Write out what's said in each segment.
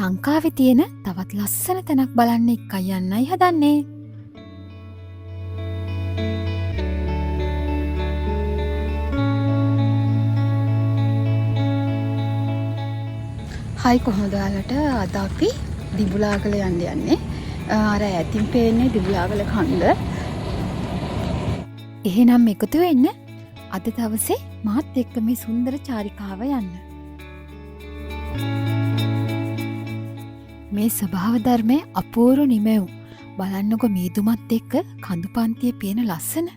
ලංකාවේ තියෙන තවත් ලස්සන තැනක් බලන්න එක්කයි යන්නයි හදන්නේ. හයි කොහොමද ඔයාලට? අද අපි දිඹුලාගල යන්නේ. අර ඈතින් පේන්නේ දිඹුලාගල කන්ද. එහෙනම් එකතු වෙන්න අද දවසේ මාත් එක්ක මේ සුන්දර චාරිකාව යන්න. මේ ස්වභාව ධර්මයේ අපූර්ව නිමැවුම් බලන්නකො මීදුමත් එක්ක කඳු පන්තියේ පේන ලස්සන.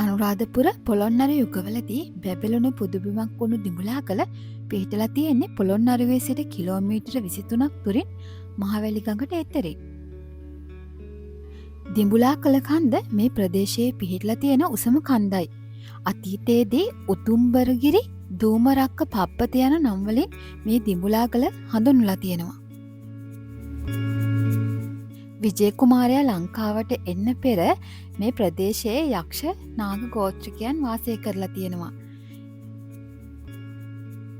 අනුරාධපුර පොළොන්නරු යුගවලදී බැබළුණු පුදුබිමක් වුණු දිඹුලාගල පිහිටලා තියෙන්නේ පොළොන්නරුවේ සිට කිලෝමීටර 23ක් දුරින් මහවැලි ගඟට එතරේ. දිඹුලාගල කන්ද මේ ප්‍රදේශයේ පිහිටලා තියෙන උසම කන්දයි. අතීතයේදී උතුම්බරගිරි දූමරක්ක පබ්බත යන නම් වලින් මේ දිඹුලාගල හඳුන්වලා තියෙනවා. විජය කුමාරයා ලංකාවට එන්න පෙර මේ ප්‍රදේශයේ යක්ෂ නාග ගෝත්‍රිකයන් වාසය කරලා තියෙනවා.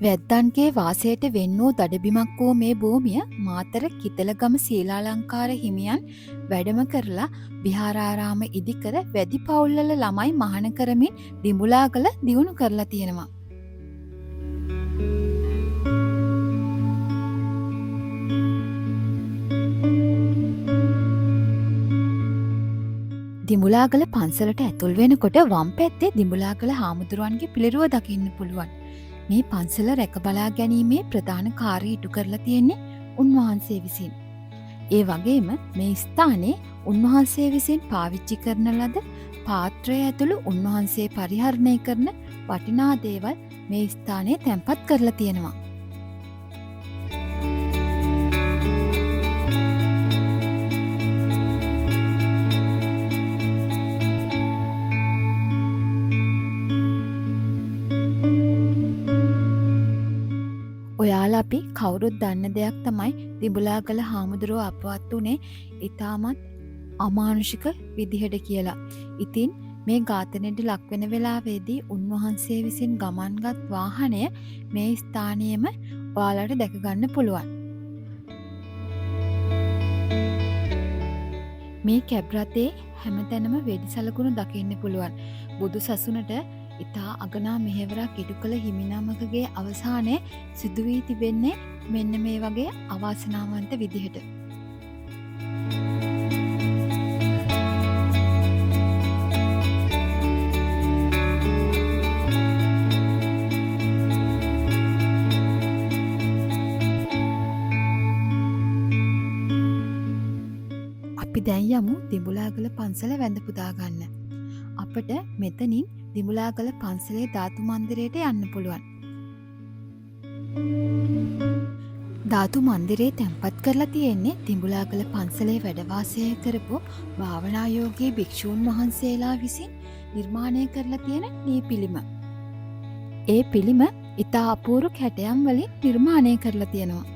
වැද්දන්ගේ වාසයට වෙන් වූ දඩබිමක් වූ මේ භූමිය මාතර කිතලගම සීලාලංකාර හිමියන් වැඩම කරලා විහාරාරාම ඉදිකර වැදි පවුල්වල ළමයි මහාන කරමින් දිඹුලාගල දියුණු කරලා තියෙනවා. දිඹුලාගල පන්සලට ඇතුල් වෙනකොට වම් පැත්තේ දිඹුලාගල හාමුදුරුවන්ගේ පිළිරුව දකින්න පුළුවන්. මේ පන්සල රැක බලා ගැනීමේ ප්‍රධාන කාර්යය ඉටු කරලා තියෙන්නේ උන්වහන්සේ විසින්. ඒ වගේම මේ ස්ථානයේ උන්වහන්සේ විසින් පාවිච්චි කරන ලද පාත්‍රය ඇතුළු උන්වහන්සේ පරිහරණය කරන වටිනා දේවල් මේ ස්ථානයේ තැන්පත් කරලා තියෙනවා. ඔයාලා අපි කවුරුත් දන්න දෙයක් තමයි දිඹුලාගල හාමුදුරුවෝ අපවත් උනේ ඉතාමත් අමානුෂික විදිහට කියලා. ඉතින් මේ ඝාතනයට ලක්වෙන වෙලාවේදී උන්වහන්සේ විසින් ගමන්ගත් වාහනය මේ ස්ථානයේම ඔයාලට දැක ගන්න පුළුවන්. මේ කැබ් රථයේ හැමතැනම වෙඩි සලකුණු දකින්න පුළුවන්. බුදු සසුනට ඉතා අගනා මෙහෙවරක් ඉටු කළ හිමිනමකගේ අවසානය සිදු වී තිබෙන්නේ මෙන්න මේ වගේ අවාසනාවන්ත විදිහට. අපි දැන් යමු දිඹුලාගල පන්සල වැඳ පුදා ගන්න. අපට මෙතනින් දිඹුලාගල පන්සලේ ධාතු මන්දිරයට යන්න පුළුවන්. ධාතු මන්දිරේ තැන්පත් කරලා තියෙන්නේ දිඹුලාගල පන්සලේ වැඩ වාසය කරපු භාවනායෝගී භික්ෂූන් වහන්සේලා විසින් නිර්මාණය කරලා තියෙන මේ පිළිම. ඒ පිළිම ඉතා අපූර්ව කැටයම් වලින් නිර්මාණය කරලා තියෙනවා.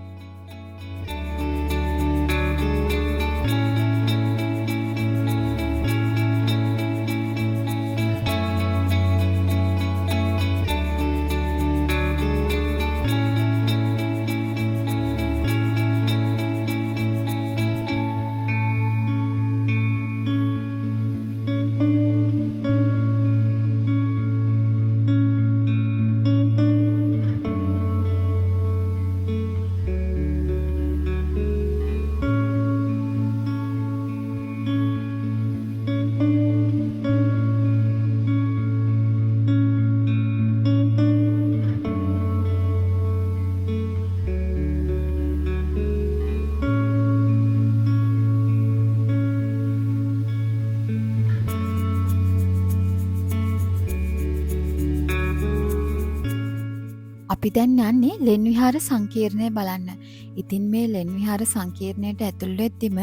අපි දැන් යන්නේ ලෙන් විහාර සංකීර්ණය බලන්න. ඉතින් මේ ලෙන් විහාර සංකීර්ණයට ඇතුල් වෙද්දිම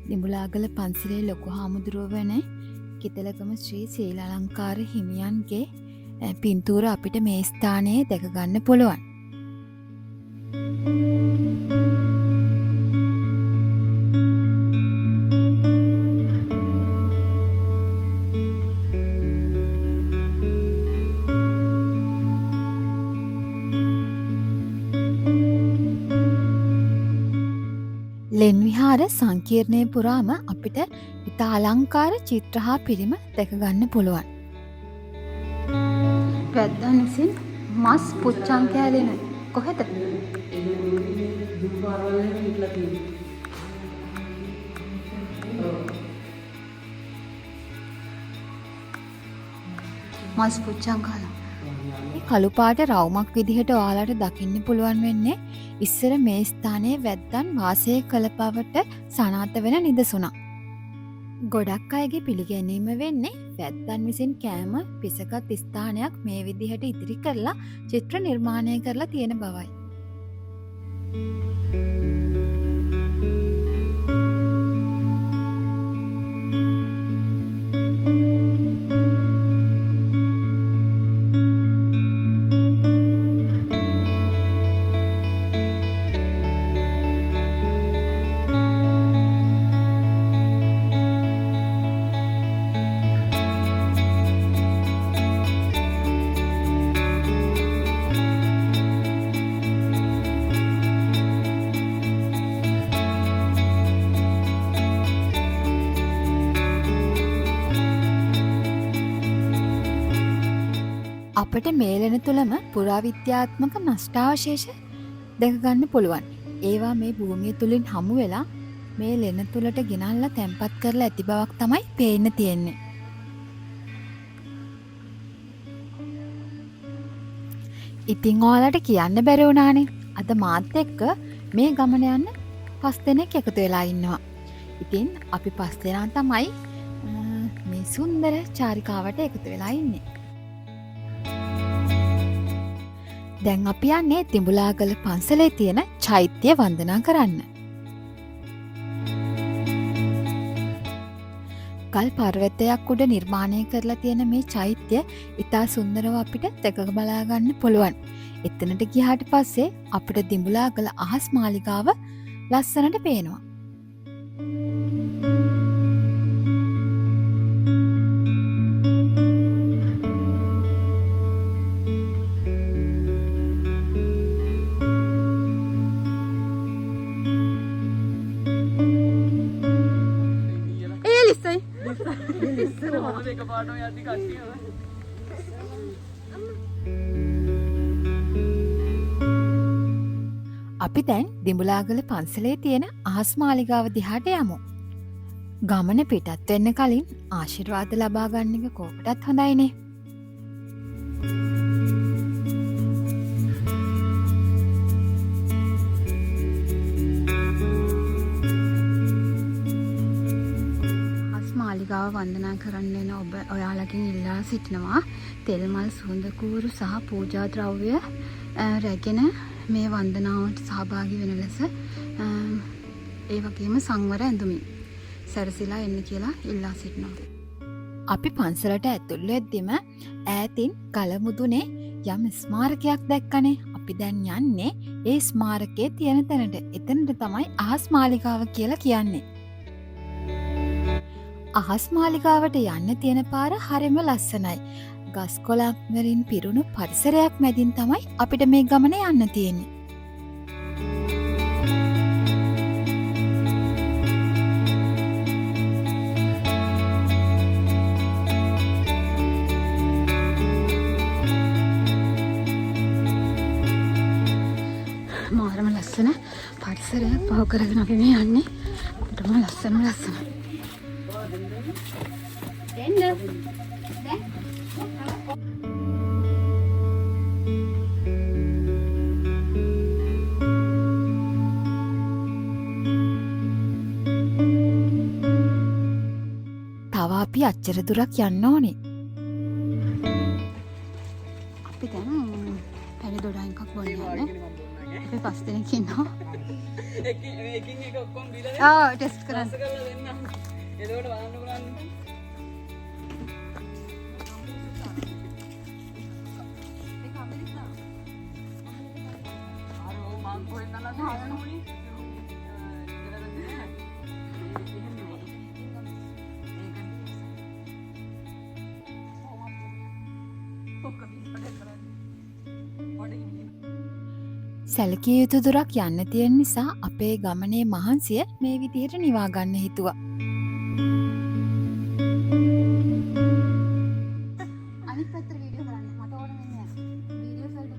දිඹුලාගල පන්සලේ ලොකු හාමුදුරුවෝ වෙන කිතලගම ශ්‍රී සීලාලංකාර හිමියන්ගේ පින්තූර අපිට මේ ස්ථානයේ දැක ගන්න පුළුවන්. ලෙන් විහාර සංකීර්ණය පුරාම අපිට ඉතා අලංකාර චිත්‍ර හා පිළිම දැක ගන්න පුළුවන්. වැද්දන් විසින් මස් පුච්චන් කෑලෙන කොහෙද? මස් පුච්චන් කාලා. මේ කළු පාට රවුමක් විදිහට ඔයාලට දකින්න පුළුවන් වෙන්නේ ඉස්සර මේ ස්ථානයේ වැද්දන් වාසය කළ බවට සනාථ වෙන නිදසුනක්. ගොඩක් අයගේ පිළිගැනීම වෙන්නේ වැද්දන් විසින් කෑම පිසගත් ස්ථානයක් මේ විදිහට ඉදිරි කරලා චිත්‍ර නිර්මාණය කරලා තියෙන බවයි. අපට මේලෙන තුළම පුරාවිද්‍යාත්මක නෂ්ටාවශේෂ දැකගන්න පුළුවන්. ඒවා මේ භූමිය තුළින් හමු වෙලා මේ ලෙන තුළට ගෙනල්ලා තැන්පත් කරලා ඇති බවක් තමයි පේන්න තියෙන්නේ. ඉතින් ඔයාලට කියන්න බැරි වුණානේ. අද මාත් එක්ක මේ ගමන යන්න 5 දෙනෙක් එකතු වෙලා ඉන්නවා. ඉතින් අපි 5 දෙනා තමයි මේ සුන්දර චාරිකාවට එකතු වෙලා ඉන්නේ. දැන් අපි යන්නේ තිඹුලාගල පන්සලේ තියෙන චෛත්‍ය වන්දනා කරන්න. ගල් පර්වතයක් උඩ නිර්මාණය කරලා තියෙන මේ චෛත්‍ය ඉතා සුන්දරව අපිට දැක බලා ගන්න පුළුවන්. එතනට ගියාට පස්සේ අපිට තිඹුලාගල අහස් මාලිගාව ලස්සනට පේනවා. අපි දැන් දිඹුලාගල පන්සලේ තියෙන අහස් මාලිගාව දිහාට යමු. ගමන පිටත් වෙන්න කලින් ආශිර්වාද ලබා ගන්න එක කොහොමදත් හොඳයිනේ. මාලිගාව වන්දනා කරන්න එන ඔබ ඔයාලකින් ඉල්ලා සිටිනවා තෙල් මල් සුවඳ කූරු සහ පූජා ද්‍රව්‍ය රැගෙන මේ වන්දනාවට සහභාගී වෙන ලෙස ඒ වගේම සංවර ඇඳුමින් සැරසිලා එන්න කියලා ඉල්ලා සිටිනවා. අපි පන්සලට ඇතුල් වෙද්දිම ඈතින් කලමුදුනේ යම් ස්මාරකයක් දැක්කනේ. අපි දැන් යන්නේ ඒ ස්මාරකයේ තියෙන තැනට. එතනට තමයි අහස් මාලිගාව කියලා කියන්නේ. අහස් මාලිගාවට යන්න තියෙන පාර හරිම ලස්සනයි. ගස් කොළන් වලින් පිරුණු පරිසරයක් මැදින් තමයි අපිට මේ ගමන යන්න තියෙන්නේ. මාරම ලස්සන පරිසරයක් පහු කරගෙන අපි මේ යන්නේ. කොටම ලස්සනම ලස්සන. තව අපි අච්චර දුරක් යන්න ඕනේ. අපි දැන් පැණි දොඩම් එකක් බොන්න යන්නේ. අපි 5 දෙනෙක් ඉන්නවා. එකින් එක ඔක්කොම බීලා ටෙස්ට් කරන්න. එතකොට බලන්න බලන්න. සැලකිය යුතු දුරක් යන්න තියෙන නිසා අපේ ගමනේ මහන්සිය මේ විදිහට නිවා ගන්න හිතුවා. අනිත් පැත්තට වීඩියෝ කරන්න. මට ඕන වෙන්නේ වීඩියෝස් වලට.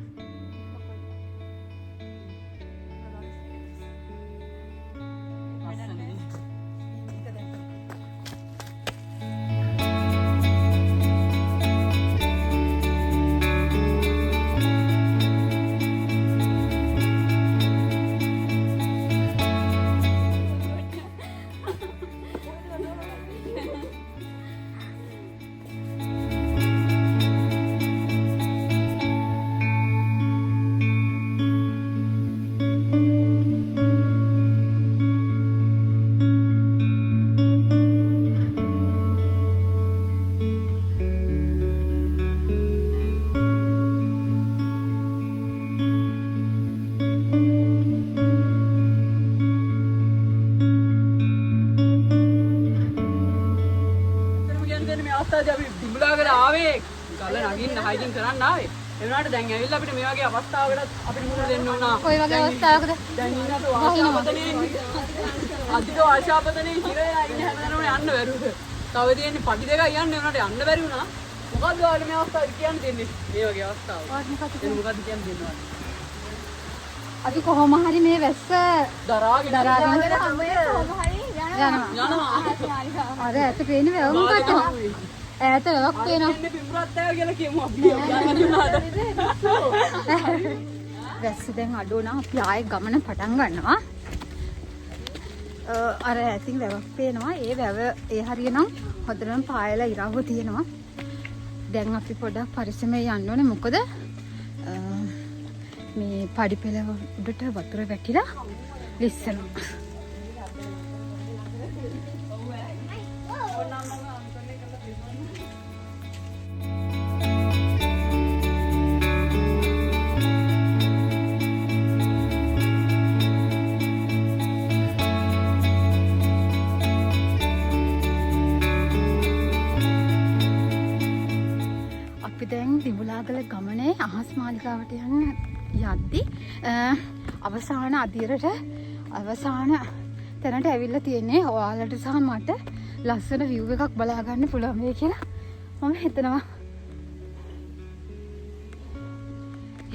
දිඹුලාකට ආවේ ගල නගින්න හයිඩින් කරන්න ආවේ. ඒ වුණාට දැන් ඇවිල්ලා අපිට මේ වගේ අවස්ථාවකට අපිට මුහුණ දෙන්න ඕන. කොයි වගේ අවස්ථාවකද? දැන් ඉන්නත් වාසාපතනේ අධික වාසාපතනේ හිරේ ඉන්න හැමදැනම යන්න බැරුව. තව තියෙන්නේ පඩි දෙකයි යන්න උනාට යන්න බැරි වුණා. මොකද්ද ඔයාලට මේ අවස්ථාව කියන්න දෙන්නේ? මේ වගේ අවස්ථාව. මොකද්ද කියන්න දෙන්නේ? අපි කොහොම හරි මේ වැස්ස දරාගෙන කොහොම හරි යනවා. අර ඇත පේන්නේ වැව මොකක්ද? ඈත වැවක් පේනවා. ඉන්නේ පිඹුරත් ආව කියලා කියමු අපි. යන්න උනාද? වැස්ස දැන් අඩු වුණා. අපි ආයේ ගමන පටන් ගන්නවා. අර ඇතින් වැවක් පේනවා. ඒ වැව ඒ හරියනම් හොඳටම පායලා ඉරාව තියෙනවා. දැන් අපි පොඩක් පරිස්සමෙන් යන්න ඕනේ. මොකද මේ පඩිපෙළ උඩට වතුර වැටිලා ලිස්සනවා. අපි දැන් දිඹුලාගල ගමනේ අහස් මාලිගාවට යන්න යද්දි අවසාන අදියරට අවසාන තැනට ඇවිල්ලා තියෙන්නේ. ඔයාලට සහ මට ලස්සන view එකක් බලා ගන්න පුළුවන් වෙයි කියලා මම හිතනවා.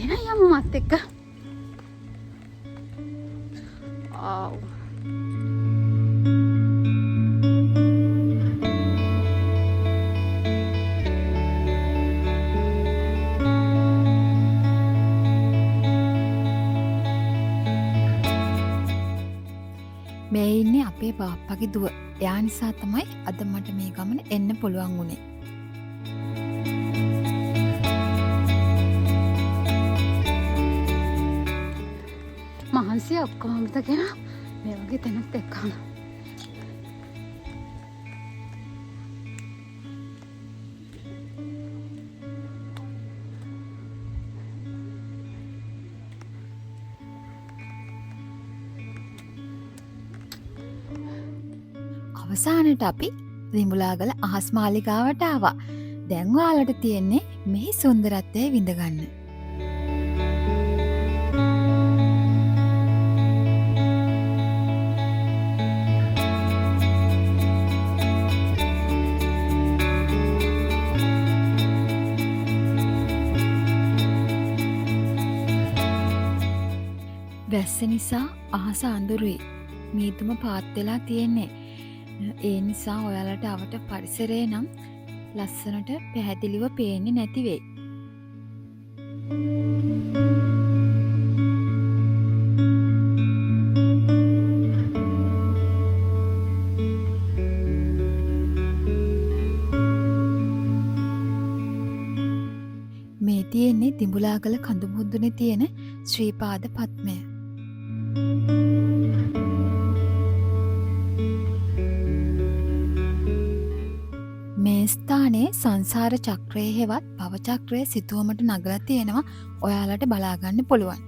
එන යමු මත් එක්ක. ආව් මේ ඉන්නේ අපේ බාප්පගේ දුව. එයා නිසා තමයි අද මට මේ ගමන එන්න පුළුවන් වුණේ. මහන්සිය ඔක්කොම අමතකගෙන මේ වගේ තැනක් එක්කම. අවසානට අපි දිඹුලාගල අහස් මාලිගාවට ආවා. දැන් ඔයාලට තියෙන්නේ මේ සුන්දරත්වය විඳගන්න. වැස්ස නිසා අහස අඳුරුයි. මීදුම පාත් වෙලා තියෙන්නේ. ඒ නිසා ඔයාලට අවට පරිසරය නම් ලස්සනට පැහැදිලිව පේන්නේ නැති වෙයි. මේ තියෙන්නේ දිඹුලාගල කඳු මුහුදුනේ තියෙන ශ්‍රී පාද පද්මය. මේ ස්ථානයේ සංසාර චක්‍රයේ හෙවත් භව චක්‍රයේ සිතුවමට නගලා තියෙනවා. ඔයාලට බලා ගන්න පුළුවන්.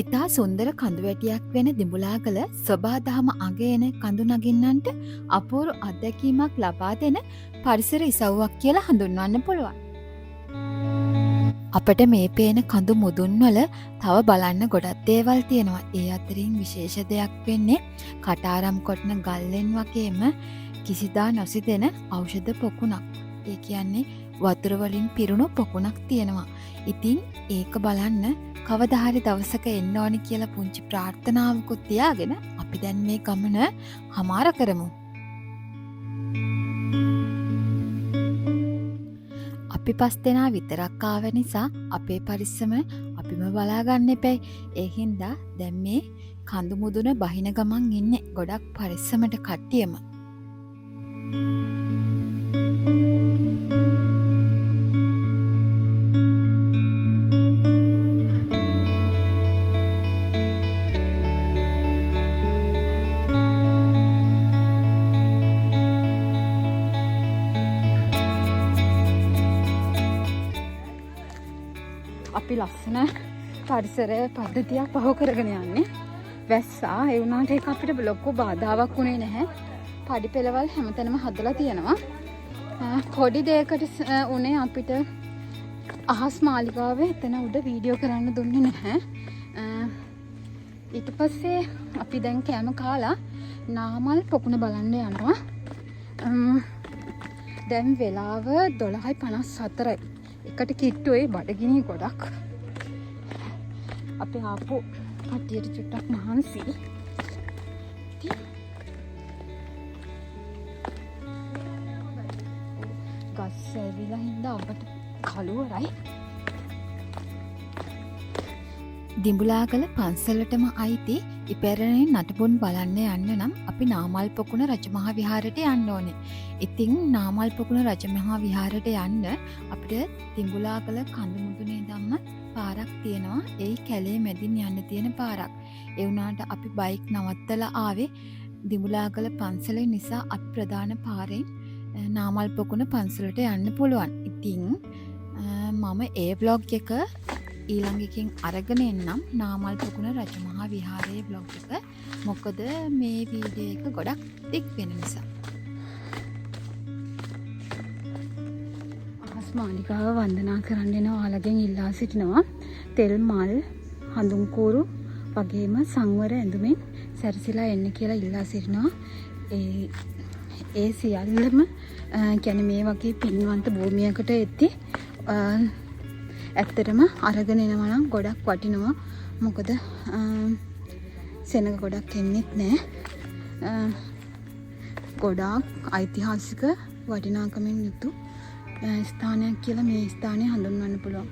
ඉතා සුන්දර කඳු වැටියක් වෙන දිඹුලාගල ස්වභාදහම අගයන කඳු නගින්නන්ට අපූරු අත්දැකීමක් ලබා දෙන පරිසර ඉසව්වක් කියලා හඳුන්වන්න පුළුවන්. අපට මේ පේන කඳු මුදුන්වල තව බලන්න ගොඩක් දේවල් තියෙනවා. ඒ අතරින් විශේෂ දෙයක් වෙන්නේ කටාරම් කොටන ගල්ලෙන් වගේම කිසිදා නොසිදෙන ඖෂධ පොකුණක්. ඒ කියන්නේ වතුර වලින් පිරුණු පොකුණක් තියෙනවා. ඉතින් ඒක බලන්න කවදා හරි දවසක එන්න ඕනි කියලා පුංචි ප්‍රාර්ථනාවකුත් තියාගෙන අපි දැන් මේ ගමන හමාර කරමු. අපි 5 දෙනා විතරක් ආව නිසා අපේ පරිස්සම අපිම බලා ගන්න එපයි. ඒ හින්දා දැන් මේ කඳු මුදුන බහින ගමන් ඉන්නේ ගොඩක් පරිස්සමට කට්ටියම. අපි ලස්සන පරිසර පද්ධතියක් පහු කරගෙන යන්නේ. වැස්සා ඒ වුණාට ඒක අපිට ලොකු බාධාවක් වුණේ නැහැ. පඩි පෙළවල් හැමතැනම හදලා තියෙනවා. පොඩි දෙයකට උනේ අපිට අහස් මාලිගාවේ එතන උඩ වීඩියෝ කරන්න දුන්නේ නැහැ. ඊට පස්සේ අපි දැන් කෑම කාලා නාමල් පොකුණ බලන්න යනවා. දැන් වෙලාව 12:54යි. එකට කිට්ටුවේ බඩගිනි ගොඩක්. අපි ආපු කට්ටියට චුට්ටක් මහන්සි. ගස් ඇවිලා හින්දා අපට කළුවරයි. දිඹුලාගල පන්සලටම අයිති ඉපැරණි නටබුන් බලන්න යන්න නම් අපි නාමල් පොකුණ රජමහා විහාරයට යන්න ඕනේ. ඉතින් නාමල් පොකුණ රජමහා විහාරයට යන්න අපිට දිඹුලාගල කඳු මුදුනේ ධම්ම පාරක් තියෙනවා. ඒ කැලේ මැදින් යන්න තියෙන පාරක්. ඒ වුණාට අපි බයික් නවත්තලා ආවේ දිඹුලාගල පන්සලේ නිසා අපි ප්‍රධාන පාරෙන් නාමල් පොකුණ පන්සලට යන්න පුළුවන්. ඉතින් මම ඒ බ්ලොග් එක ඊළඟ එකකින් අරගෙන එන්නම් නාමල් පොකුණ රජමහා විහාරයේ බ්ලොග් එක. මොකද මේ වීඩියෝ එක ගොඩක් දික් වෙන නිසා. අහස් මාලිගාව වන්දනා කරන්න එන ඔයාලගෙන් ඉල්ලා සිටිනවා තෙල් මල් හඳුන් කූරු වගේම සංවර ඇඳුමින් සැරසිලා එන්න කියලා ඉල්ලා සිටිනවා. ඒ සියල්ලම කියන්නේ මේ වගේ පින්වන්ත භූමියකට එද්දී ඇත්තටම අරගෙන එනවා නම් ගොඩක් වටිනවා. මොකද සෙනග ගොඩක් එන්නෙත් නැහැ. ගොඩාක් ඓතිහාසික වටිනාකමින් යුතු ස්ථානයක් කියලා මේ ස්ථානය හඳුන්වන්න පුළුවන්.